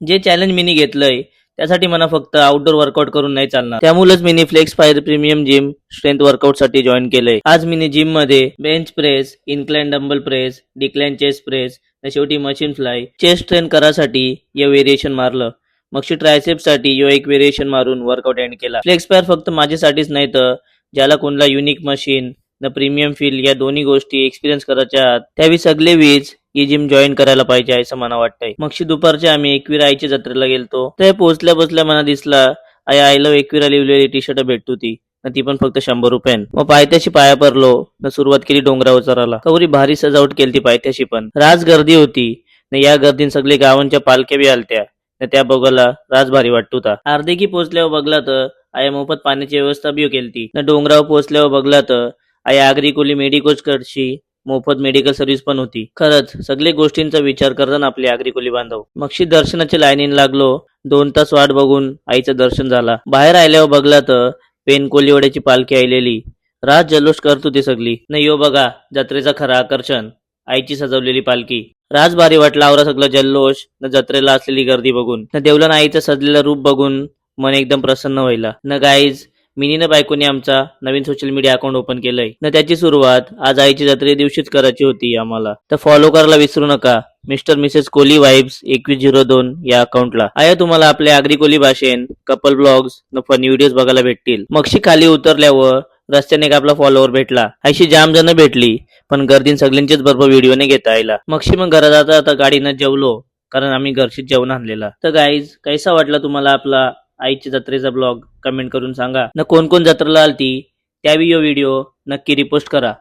जे challenge mini घेतलंय त्यासाठी मला फक्त आउटडोर वर्कआउट करून नाही चालणार. त्यामुळेच mini flex fire premium gym strength workout साठी जॉईन केलंय. आज मिनी जिम मध्ये bench press, incline dumbbell press, decline chest press, शेवटी मशीन फ्लाय चेस्ट ट्रेन करासाठी या व्हेरिएशन मारलं. मग ट्रायसेप्स साठी यो एक व्हेरिएशन मारून वर्कआउट एंड केला. फ्लेक्स फायर फक्त माझ्यासाठीच नाही तर ज्याला कोणला युनिक मशीन न प्रीमियम फील या दोन्ही गोष्टी एक्सपिरियन्स करायच्या आहात त्यावेळी सगळे वीज ही जिम जॉईन करायला पाहिजे असं मला वाटतंय. मगशी दुपारच्या आम्ही एकविरा आईच्या जत्रेला गेलतो. ते पोहोचल्या पोहोचल्या मला दिसला आय लव्ह एकविरा लिहिलेली टी शर्ट भेटतो ती ती पण फक्त 100 रुपयान. मग पायथ्याशी पाया पडलो न सुरुवात केली डोंगरावर चढायला. कवरी भारी सजावट केली ती पायथ्याशी पण राज गर्दी होती न या गर्दीत सगळे गावांच्या पालख्या बी आलत्या न त्या बघायला राज भारी वाटत होता. अर्धे की पोहोचल्यावर बघला तर आया मोफत पाण्याची व्यवस्था बी केलती न डोंगरावर पोहोचल्यावर बघला तर आया आगरी कोली मेडिकोच कडशी मोफत मेडिकल सर्व्हिस पण होती. खरंच सगळे गोष्टींचा विचार करताना आपले आगरी कोली बांधव. मगशी दर्शनाच्या लाईनीन लागलो. 2 तास वाट बघून आईचं दर्शन झाला. बाहेर आल्यावर बघला तर पेन कोलीवड्याची पालखी आलेली राज जल्लोष करत होती सगळी न यो बघा जत्रेचा खरा आकर्षण आईची सजवलेली पालखी. राज भारी वाटला आवरा सगळं जल्लोष न जत्रेला असलेली गर्दी बघून न देवलन आईचं सजलेलं रूप बघून मन एकदम प्रसन्न व्हायला. न गाईज मिनीनं बायकोने आमचा नवीन सोशल मीडिया अकाउंट ओपन केलंय न त्याची सुरुवात आज आईची जत्रे दिवशीच करायची होती आम्हाला. तर फॉलो करायला विसरू नका मिस्टर मिसेस कोली वाइब्स 2102 या अकाउंटला. आया तुम्हाला आपल्या आगरी कोली भाषेन कपल ब्लॉग्स न फनी व्हिडिओज बघायला भेटतील. मगशी खाली उतरल्यावर रस्त्याने एक आपला फॉलोअर भेटला. अशी जाम जण भेटली पण गर्दीन सगळ्यांचेच बरोबर व्हिडिओ ने घेता आला. मगशी मग घरात जाता आता गाडीनं जेवलो कारण आम्ही घरशीच जेवण आणलेला. तर गाईज कैसा वाटला तुम्हाला आपला आईच्या जत्रेचा ब्लॉग कमेंट करून सांगा न कोण कोण जत्रेला आलती त्यावेळी व्हिडिओ नक्की रिपोस्ट करा.